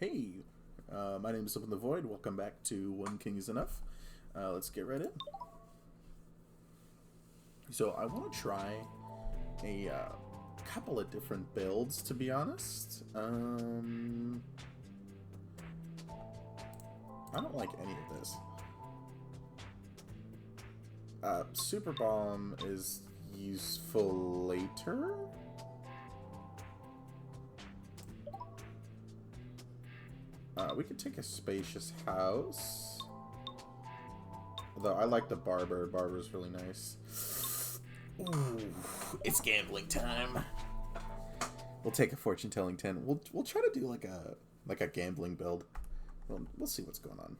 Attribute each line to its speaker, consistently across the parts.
Speaker 1: Hey, my name is Open the Void. Welcome back to One King is Enough. Let's get right in. So I want to try a couple of different builds, to be honest. I don't like any of this. Super Bomb is useful later. We could take a spacious house. Although I like the barber. Barber's really nice. Ooh, it's gambling time. We'll take a fortune-telling 10. We'll try to do like a gambling build. We'll see what's going on.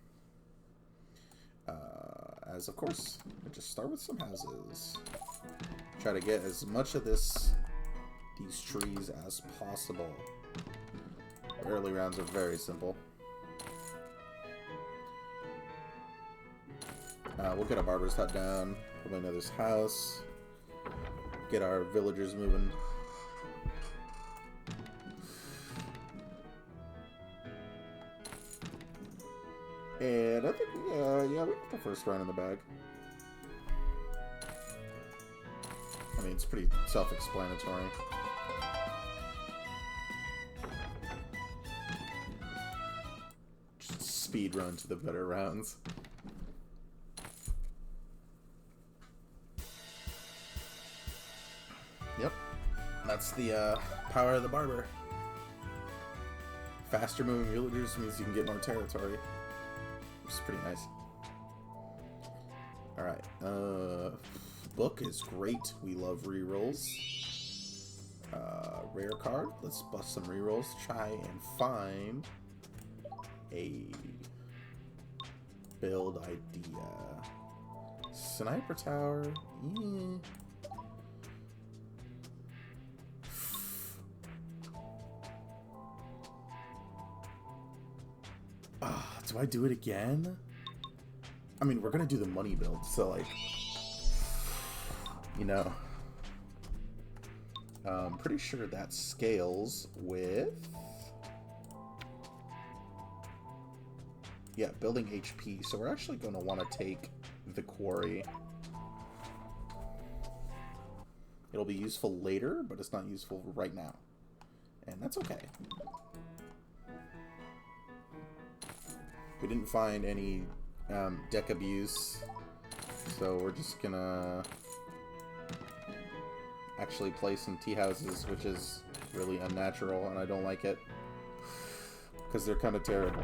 Speaker 1: As of course, we'll just start with some houses. Try to get as much of these trees as possible. Early rounds are very simple. We'll get a barber's hut down, probably another's house, get our villagers moving. And I think, yeah, we got the first round in the bag. I mean, it's pretty self-explanatory. Just speed run to the better rounds. Yep, that's the power of the barber. Faster moving villagers means you can get more territory, which is pretty nice. Alright, book is great. We love rerolls. Rare card. Let's bust some rerolls. Try and find a build idea. Sniper tower. Yeah. Do I do it again? I mean, we're gonna do the money build, so like, you know, I'm pretty sure that scales with, yeah, building HP. So we're actually gonna want to take the quarry. It'll be useful later, but it's not useful right now, and that's okay. We didn't find any deck abuse, so we're just gonna actually play some tea houses, which is really unnatural, and I don't like it because they're kind of terrible.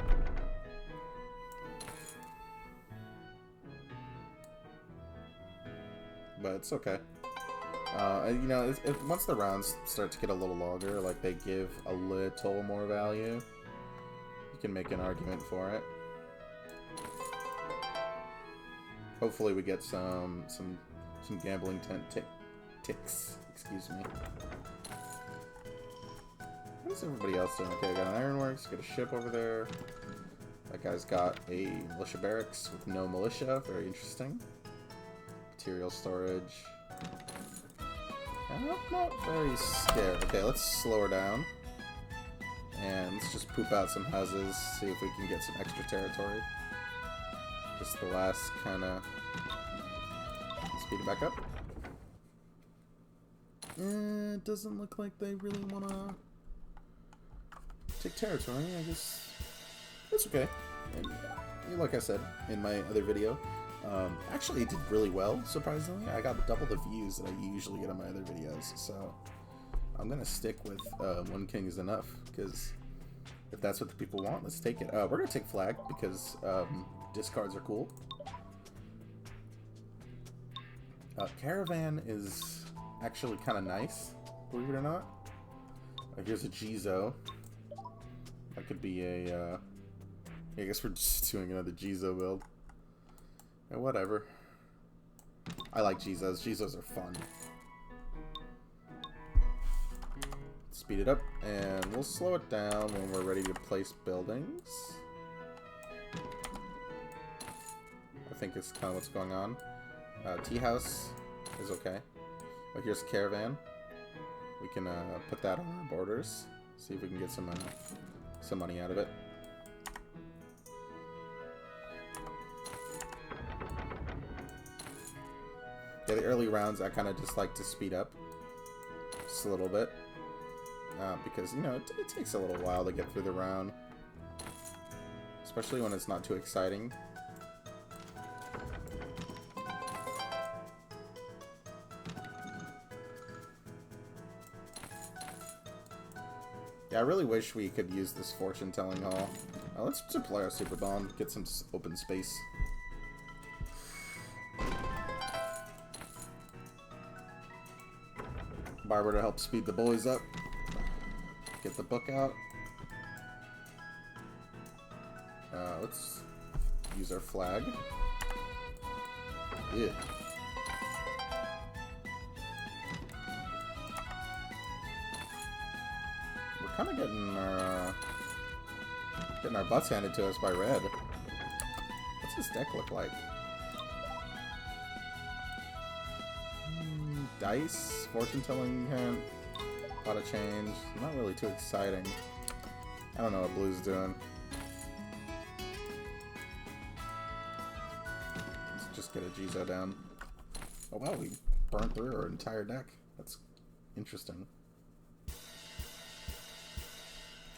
Speaker 1: But it's okay. You know, once the rounds start to get a little longer, like they give a little more value, you can make an argument for it. Hopefully we get some gambling ticks. Excuse me. What is everybody else doing? Okay, I got an ironworks, got a ship over there. That guy's got a militia barracks with no militia. Very interesting. Material storage. I'm not very scared. Okay, let's slow her down. And let's just poop out some houses, see if we can get some extra territory. Just the last kind of speed it back up. It doesn't look like they really want to take territory. I guess it's okay. And like I said in my other video, actually it did really well, surprisingly. I got double the views that I usually get on my other videos, so I'm going to stick with One King is Enough, because if that's what the people want, let's take it. We're going to take flag, because discards are cool. Caravan is actually kind of nice, believe it or not. Here's a Gizo. That could be a, I guess we're just doing another Gizo build. And whatever. I like Gizos. Gizos are fun. Speed it up, and we'll slow it down when we're ready to place buildings. I think it's kind of what's going on. Tea house is okay. But here's caravan. We can put that on our borders. See if we can get some money out of it. Yeah, the early rounds I kind of just like to speed up just a little bit. Because, you know, it takes a little while to get through the round. Especially when it's not too exciting. Yeah, I really wish we could use this fortune-telling hall. Let's deploy our super bomb, get some open space. Barber to help speed the boys up. Get the book out. Let's use our flag. Yeah. We're kind of getting our butts handed to us by red. What's this deck look like? Dice, fortune-telling hand, a lot of change. Not really too exciting. I don't know what blue's doing. Let's just get a Jizo down. Oh wow, we burnt through our entire deck. That's interesting.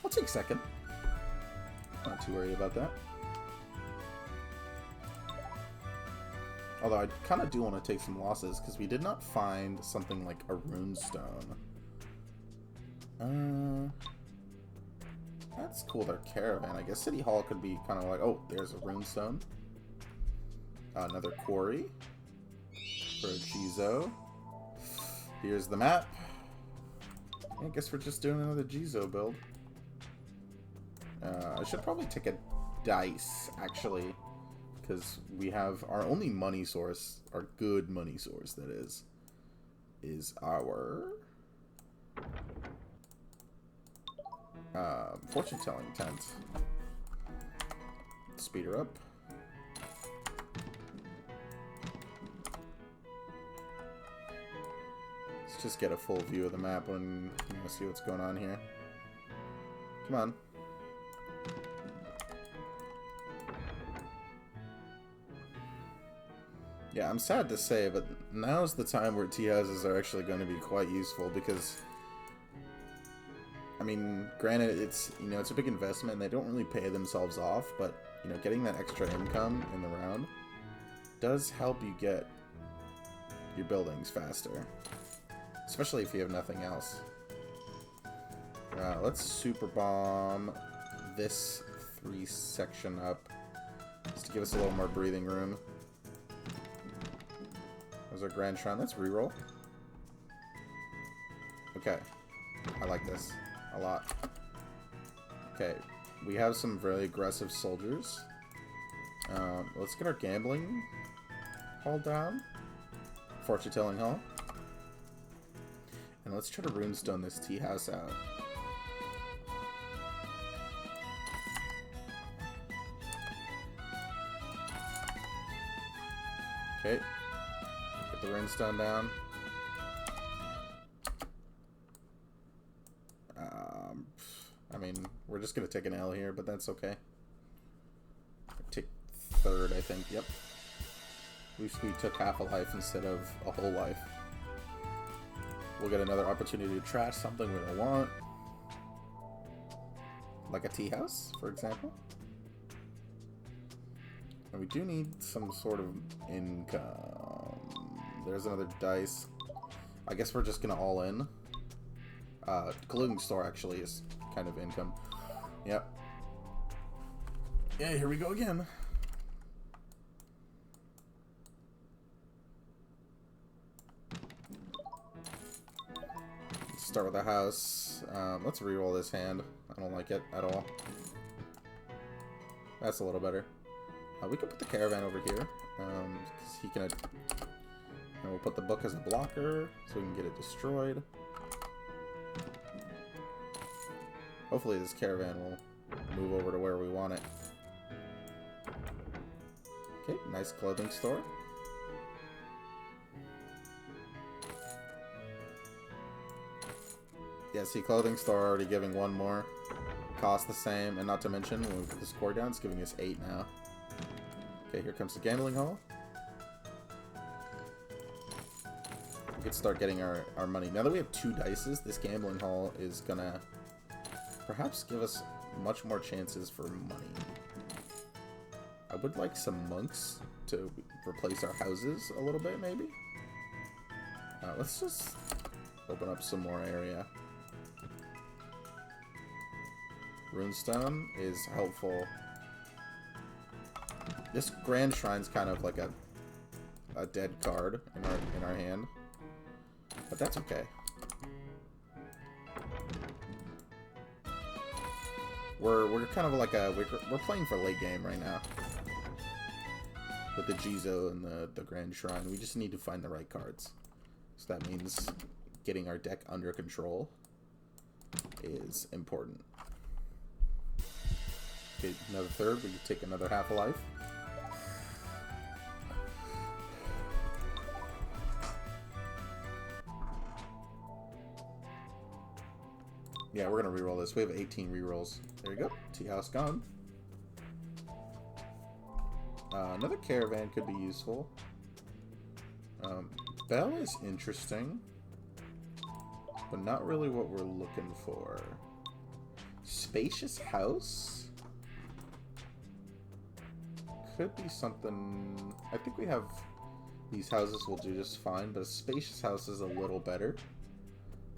Speaker 1: I'll take second. Not too worried about that. Although I kind of do want to take some losses, because we did not find something like a runestone. That's cool, their caravan. I guess City Hall could be kind of like... Oh, there's a runestone. Another quarry. For a Jizo. Here's the map. I guess we're just doing another Jizo build. I should probably take a dice, actually. Because we have our only money source, our good money source, that is our fortune-telling tent. Speed her up. Let's just get a full view of the map and see what's going on here. Come on. Yeah, I'm sad to say, but now's the time where tea houses are actually going to be quite useful because, I mean, granted, it's a big investment and they don't really pay themselves off, but getting that extra income in the round does help you get your buildings faster, especially if you have nothing else. Let's super bomb this 3 section up just to give us a little more breathing room. There's our Grand Shrine. Let's reroll. Okay. I like this a lot. Okay. We have some very aggressive soldiers. Let's get our gambling hall down. Fortune-telling hall. And let's try to runestone this tea house out. Okay. Get the runestone down. I mean, we're just gonna take an L here, but that's okay. Take third, I think. Yep. We took half a life instead of a whole life. We'll get another opportunity to trash something we don't want, like a tea house, for example. And we do need some sort of income. There's another dice. I guess we're just gonna all in. Clothing store actually is kind of income. Yep. Yeah, here we go again. Let's start with the house. Let's reroll this hand. I don't like it at all. That's a little better. We can put the caravan over here. Because he can... And we'll put the book as a blocker so we can get it destroyed. Hopefully this caravan will move over to where we want it. Okay, nice clothing store. Yeah, see, clothing store already giving 1 more. Cost the same, and not to mention, when we put the score down, it's giving us 8 now. Okay, here comes the gambling hall. we could start getting our money. Now that we have 2 dices, this gambling hall is gonna perhaps give us much more chances for money. I would like some monks to replace our houses a little bit, maybe. Let's just open up some more area. Runestone is helpful. This Grand Shrine's kind of like a dead card in our hand, but that's okay. We're kind of like we're playing for late game right now with the Jizo and the Grand Shrine. We just need to find the right cards. So that means getting our deck under control is important. Okay, another third. We can take another half a life. Yeah, we're gonna reroll this. We have 18 rerolls. There you go. Tea house gone. Another caravan could be useful. Bell is interesting, but not really what we're looking for. Spacious house could be something. I think we have these houses will do just fine, but a spacious house is a little better.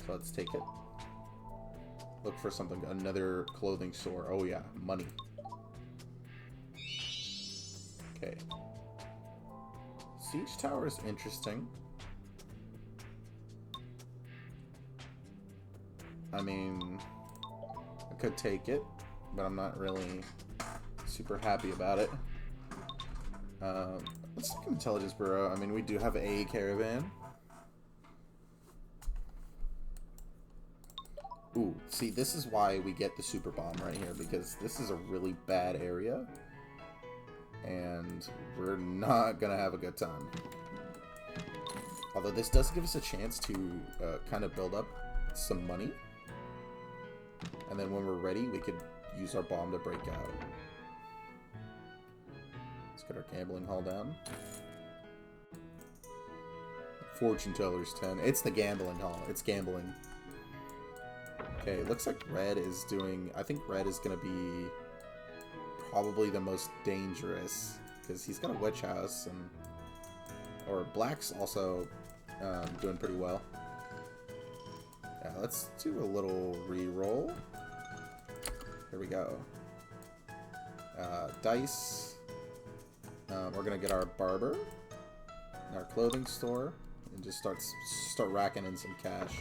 Speaker 1: So let's take it. Look for something. Another clothing store. Oh yeah, money. Okay. Siege tower is interesting. I mean, I could take it, but I'm not really super happy about it. Let's look at Intelligence Bureau. I mean, we do have a caravan. Ooh, see, this is why we get the super bomb right here, because this is a really bad area, and we're not gonna have a good time. Although this does give us a chance to kind of build up some money, and then when we're ready, we could use our bomb to break out. Let's get our gambling hall down. Fortune teller's 10. It's the gambling hall. It's gambling. Okay, looks like red is doing... I think red is going to be probably the most dangerous, because he's got a witch house, and or black's also doing pretty well. Yeah, let's do a little re-roll. Here we go. Dice. We're going to get our barber, our clothing store, and just start racking in some cash.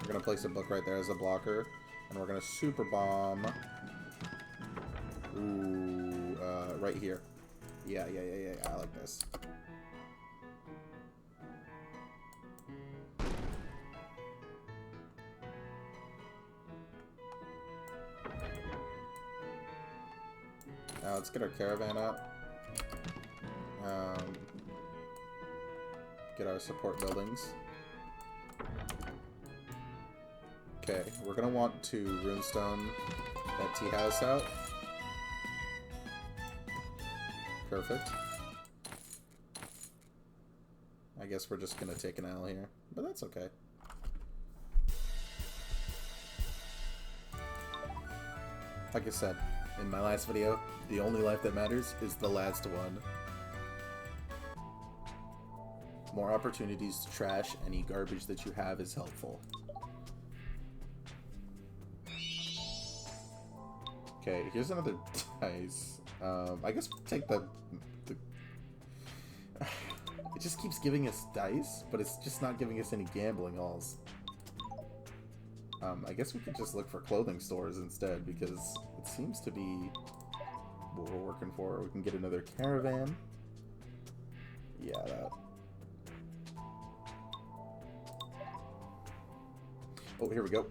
Speaker 1: We're gonna place a book right there as a blocker, and we're gonna super bomb. Ooh, right here. Yeah. I like this. Now let's get our caravan out. Get our support buildings. Okay, we're gonna want to runestone that tea house out. Perfect. I guess we're just gonna take an L here, but that's okay. Like I said in my last video, the only life that matters is the last one. More opportunities to trash any garbage that you have is helpful. Okay, here's another dice. I guess we'll take the... It just keeps giving us dice, but it's just not giving us any gambling halls. I guess we could just look for clothing stores instead, because it seems to be what we're working for. We can get another caravan. Yeah, that... Oh, here we go.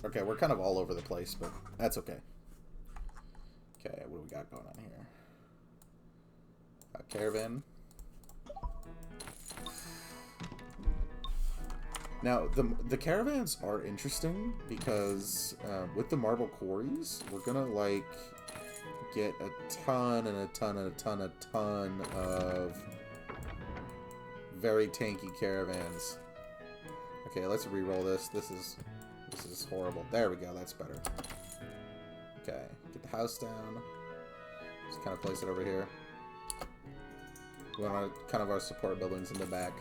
Speaker 1: Okay, we're kind of all over the place, but that's okay. Okay, what do we got going on here? Caravan. Now, the caravans are interesting because with the marble quarries, we're gonna like get a ton and a ton and a ton and a ton of very tanky caravans. Okay, let's re-roll this. This is horrible. There we go. That's better. Okay, get the house down. Just kind of place it over here. We want kind of our support buildings in the back.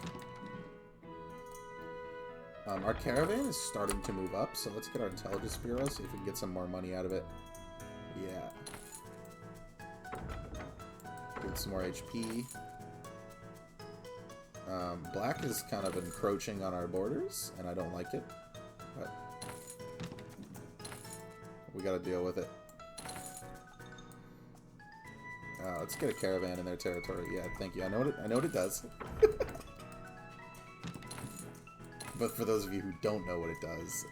Speaker 1: Our caravan is starting to move up, so let's get our intelligence bureau, see if we can get some more money out of it. Yeah. Get some more HP. Black is kind of encroaching on our borders, and I don't like it. But we gotta deal with it. Let's get a caravan in their territory. Yeah, thank you. I know what it does. But for those of you who don't know what it does,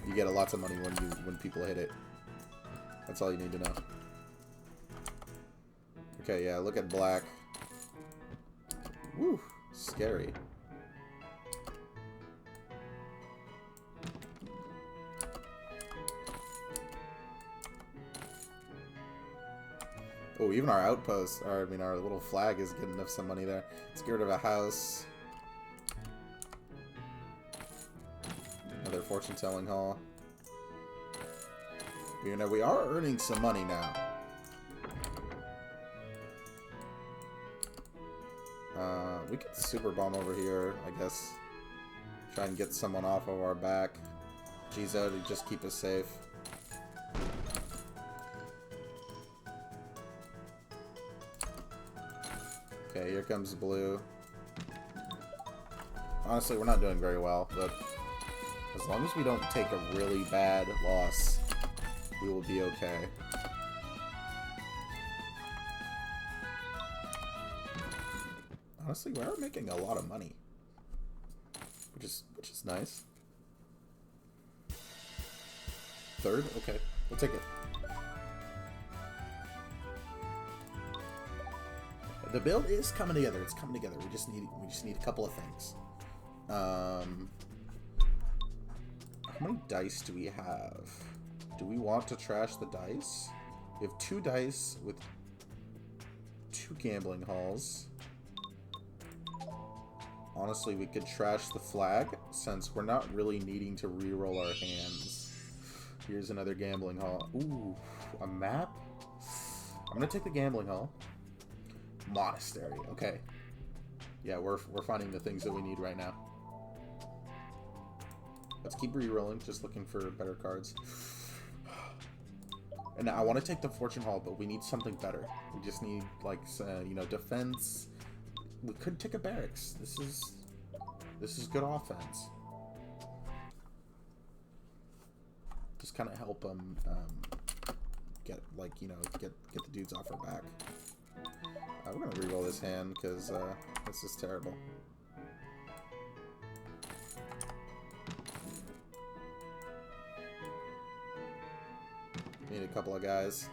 Speaker 1: you get lots of money when people hit it. That's all you need to know. Okay, yeah, look at black. Woo, scary. Oh, even our outpost, or I mean our little flag is getting enough some money there. Let's get rid of a house. Another fortune telling hall. You know, we are earning some money now. We could super bomb over here, I guess. Try and get someone off of our back. Jizo to just keep us safe. Okay, here comes blue. Honestly, we're not doing very well, but as long as we don't take a really bad loss, we will be okay. Honestly, we are making a lot of money, which is nice. Third, okay, we'll take it. The build is coming together. It's coming together. We just need a couple of things. How many dice do we have? Do we want to trash the dice? We have 2 dice with 2 gambling halls. Honestly, we could trash the flag since we're not really needing to re-roll our hands. Here's another gambling hall. Ooh, a map? I'm gonna take the gambling hall. Monastery, okay. Yeah, we're finding the things that we need right now. Let's keep re-rolling, just looking for better cards. And I want to take the fortune hall, but we need something better. We just need, like, you know, defense. We could take a barracks. This is good offense. Just kind of help them get, like, you know, get the dudes off our back. We're gonna re-roll this hand because this is terrible. Need a couple of guys.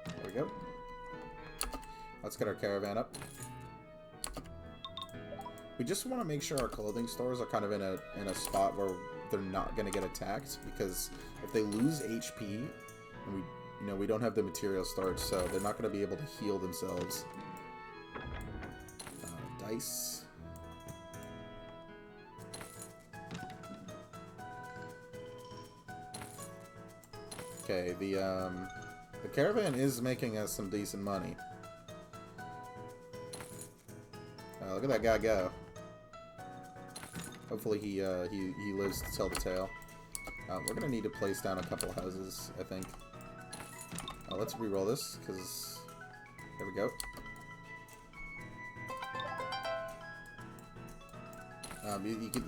Speaker 1: There we go. Let's get our caravan up. We just want to make sure our clothing stores are kind of in a spot where they're not going to get attacked, because if they lose HP, and we don't have the material storage, so they're not going to be able to heal themselves. Dice. Okay, the caravan is making us some decent money. Look at that guy go. Hopefully he lives to tell the tale. We're gonna need to place down a couple of houses, I think. Let's re-roll this, because there we go.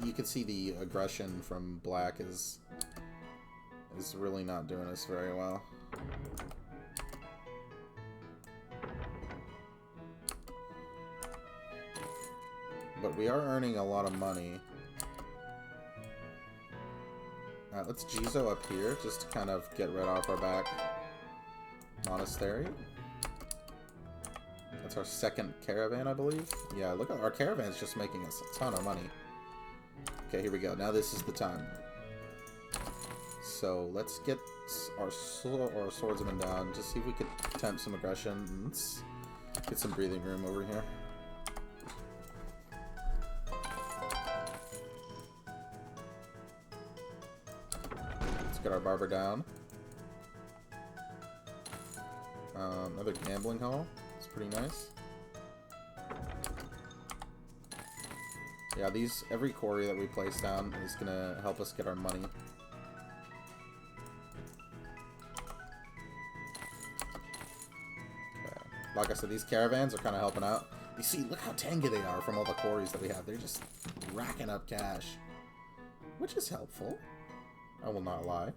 Speaker 1: You can see the aggression from black is really not doing us very well. But we are earning a lot of money. Let's Jizo up here, just to kind of get rid off our back. Monastery. That's our second caravan, I believe. Yeah, look at our caravan's just making us a ton of money. Okay, here we go. Now this is the time. So let's get our swordsman down. Just see if we could attempt some aggression. Let's get some breathing room over here. Let's get our barber down. Another gambling hall. It's pretty nice. Yeah, every quarry that we place down is gonna help us get our money. Okay. Like I said, these caravans are kind of helping out. You see, look how tangy they are from all the quarries that we have. They're just racking up cash, which is helpful. I will not lie.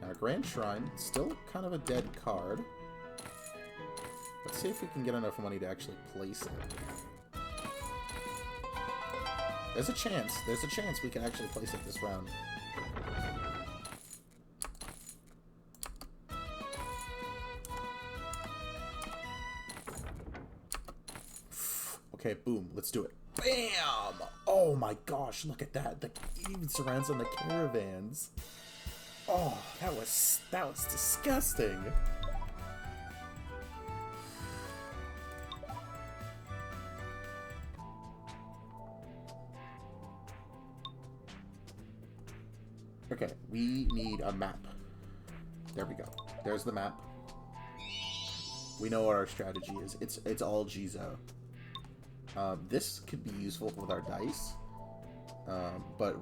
Speaker 1: Now, Grand Shrine, still kind of a dead card. Let's see if we can get enough money to actually place it. There's a chance we can actually place it this round. Okay, boom, let's do it. Bam! Oh my gosh, look at that. It even surrounds on the caravans. Oh, that was disgusting. Okay, we need a map. There we go. There's the map. We know what our strategy is. It's all Jizo. This could be useful with our dice. But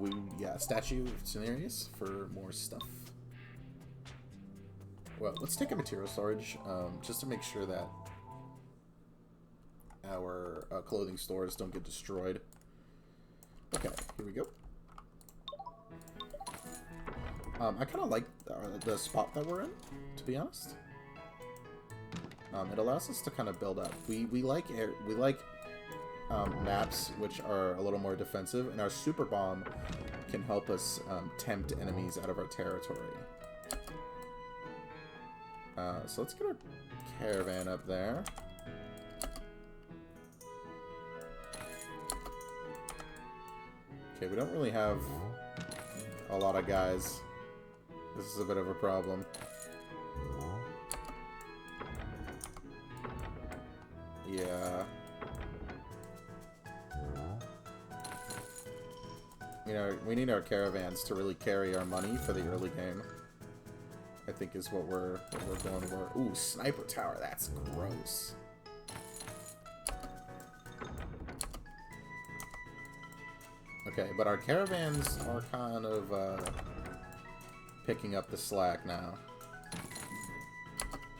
Speaker 1: statue of Cenarius for more stuff. Well, let's take a material storage, just to make sure that our clothing stores don't get destroyed. Okay, here we go. I kind of like the spot that we're in, to be honest. It allows us to kind of build up. We like maps which are a little more defensive, and our super bomb can help us tempt enemies out of our territory. So let's get our caravan up there. Okay, we don't really have a lot of guys. This is a bit of a problem. Yeah. You know, we need our caravans to really carry our money for the early game. I think is what we're going for. Ooh, sniper tower. That's gross. Okay, but our caravans are kind of picking up the slack now.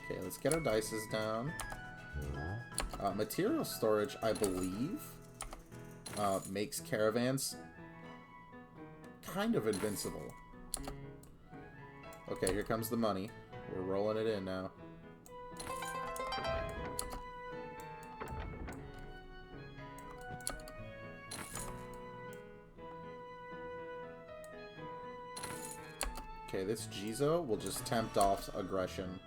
Speaker 1: Okay, let's get our dices down. Material storage, I believe, makes caravans kind of invincible. Okay, here comes the money. We're rolling it in now. Okay, this Jizo will just tempt off aggression.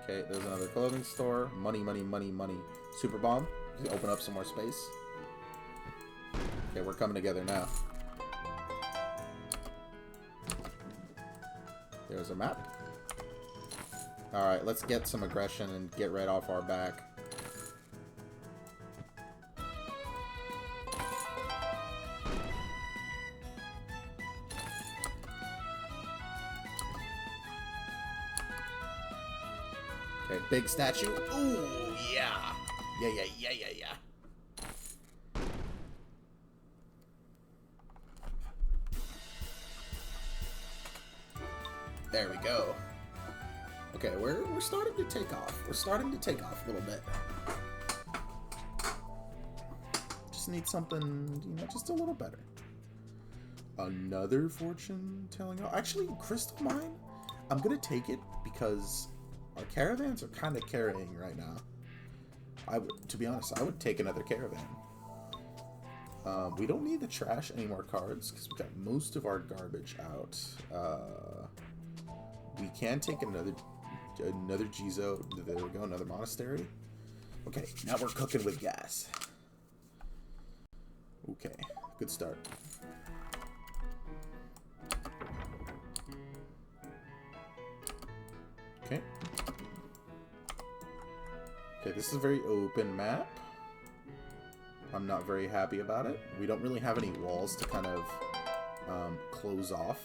Speaker 1: Okay, there's another clothing store. Money, money, money, money. Super bomb. You can open up some more space. Okay, we're coming together now. There's a map. Alright, let's get some aggression and get right off our back. Okay, big statue. Ooh, yeah. Yeah. There we go. Okay, we're starting to take off. We're starting to take off a little bit. Just need something, you know, just a little better. Another fortune telling. Actually, crystal mine. I'm gonna take it because our caravans are kind of carrying right now. To be honest, I would take another caravan. We don't need the trash anymore cards because we got most of our garbage out. We can take another Jizo. There we go, another monastery. Okay, now we're cooking with gas. Okay, good start. Okay. Okay, this is a very open map. I'm not very happy about it. We don't really have any walls to kind of close off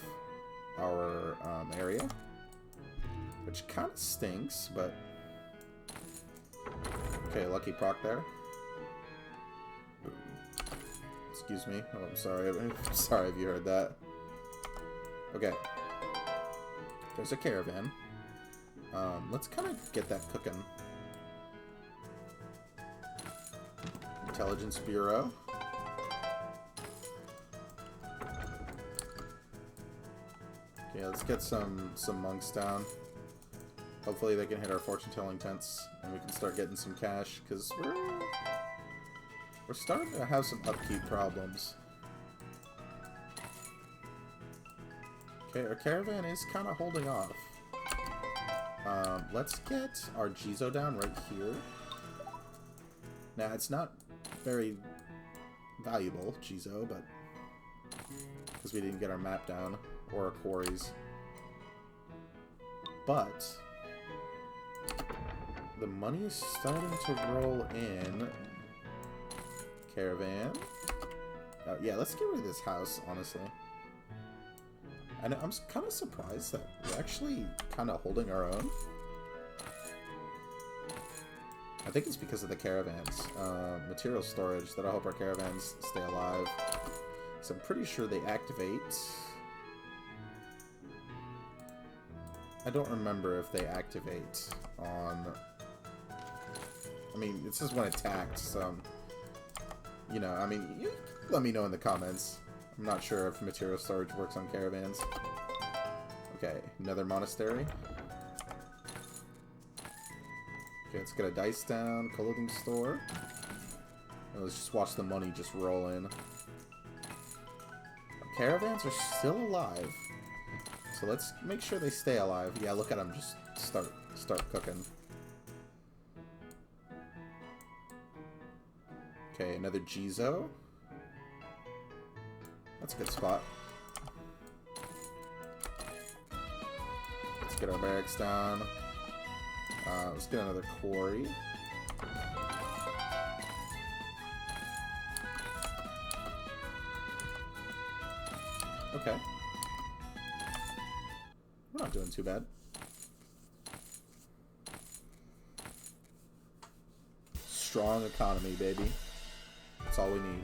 Speaker 1: our area, which kind of stinks, but... Okay, lucky proc there. Excuse me. Oh, I'm sorry. I'm sorry if you heard that. Okay. There's a caravan. Let's kind of get that cooking. Intelligence Bureau. Okay, let's get some monks down. Hopefully they can hit our fortune-telling tents, and we can start getting some cash, because we're starting to have some upkeep problems. Okay, our caravan is kind of holding off. Let's get our Jizo down right here. Now, it's not very valuable, Jizo, but because we didn't get our map down, or our quarries. But the money is starting to roll in. Caravan. Yeah, let's get rid of this house, honestly. And I'm kind of surprised that we're actually kind of holding our own. I think it's because of the caravans. Material storage. That'll help our caravans stay alive. So I'm pretty sure they activate. I don't remember if they activate on... I mean, it says when attacked, so... You know, I mean, you let me know in the comments. I'm not sure if material storage works on caravans. Okay, another monastery. Okay, let's get a dice down, clothing store. And let's just watch the money just roll in. Our caravans are still alive. So let's make sure they stay alive. Yeah, look at them just start cooking. Okay, another Jizo. That's a good spot. Let's get our barracks down. Let's get another quarry. Okay. We're not doing too bad. Strong economy, baby. That's all we need.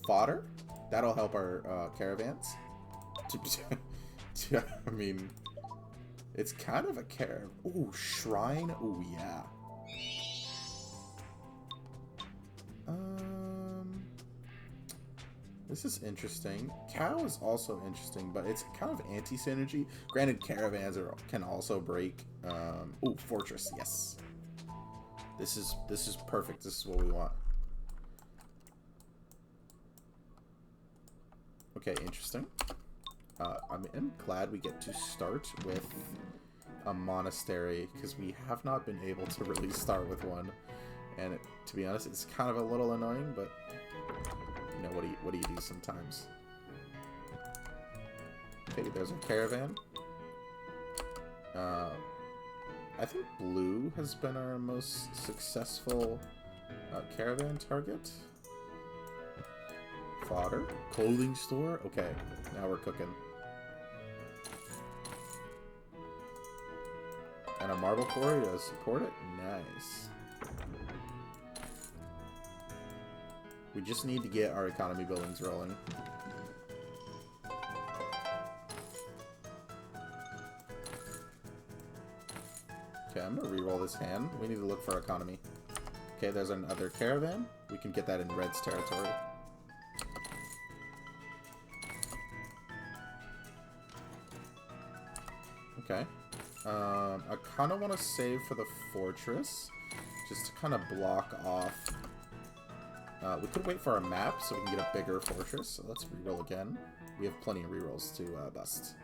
Speaker 1: Fodder? That'll help our caravans. I mean, it's kind of a caravan. Ooh, shrine. Ooh, yeah. This is interesting. Cow is also interesting, but it's kind of anti-synergy. Granted, caravans can also break. Ooh, fortress. Yes. This is perfect. This is what we want. Okay, interesting. I'm glad we get to start with a monastery, because we have not been able to really start with one. And to be honest, it's kind of a little annoying, but you know, what do you do sometimes? Okay, there's a caravan. I think blue has been our most successful caravan target. Fodder, clothing store. Okay, now we're cooking. And a marble quarry to support it. Nice. We just need to get our economy buildings rolling. Okay, I'm gonna re-roll this hand. We need to look for economy. Okay, there's another caravan. We can get that in Red's territory. Okay. I kind of want to save for the fortress, just to kind of block off. We could wait for our map so we can get a bigger fortress. So let's reroll again. we have plenty of rerolls to bust.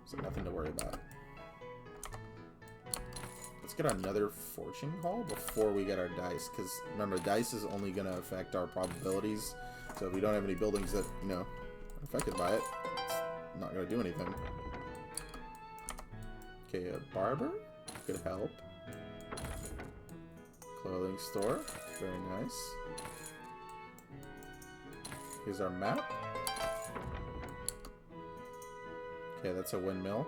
Speaker 1: So nothing to worry about. Let's get another fortune call before we get our dice, because remember, dice is only going to affect our probabilities. So if we don't have any buildings that, you know, are affected by it, it's not going to do anything. Okay, a barber could help. Clothing store, very nice. Here's our map. Okay, that's a windmill.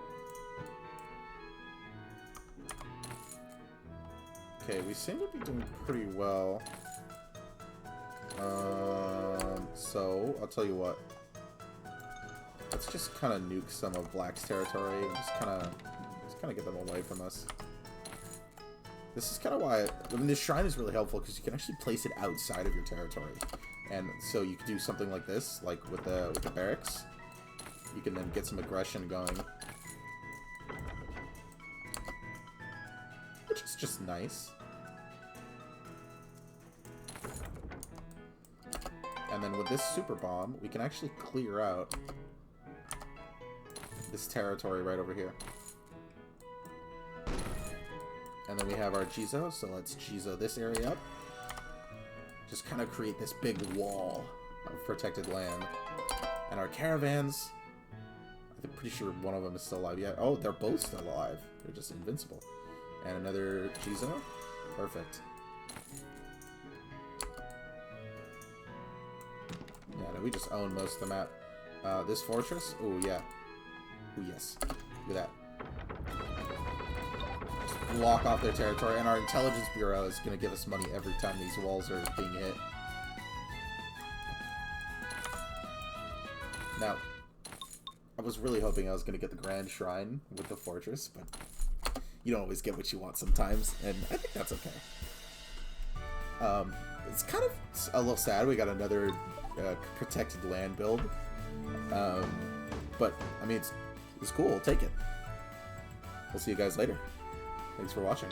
Speaker 1: Okay, we seem to be doing pretty well. So, I'll tell you what. Let's just kind of nuke some of Black's territory and just kind of get them away from us. This is kind of why, I mean, this shrine is really helpful because you can actually place it outside of your territory. And so you could do something like this, like with the barracks. You can then get some aggression going. Which is just nice. And then with this super bomb, we can actually clear out this territory right over here. And then we have our Jizo, so let's Jizo this area up. Just kind of create this big wall of protected land. And our caravans, I'm pretty sure one of them is still alive yet. Oh, they're both still alive. They're just invincible. And another Jizo. Perfect. Yeah, no, we just own most of the map. This fortress? Oh, yeah. Oh, yes. Look at that. Just block off their territory, and our intelligence bureau is going to give us money every time these walls are being hit. Now, I was really hoping I was going to get the Grand Shrine with the fortress, but you don't always get what you want sometimes, and I think that's okay. It's kind of a little sad we got another protected land build, but I mean, it's cool. We'll take it. We'll see you guys later. Thanks for watching.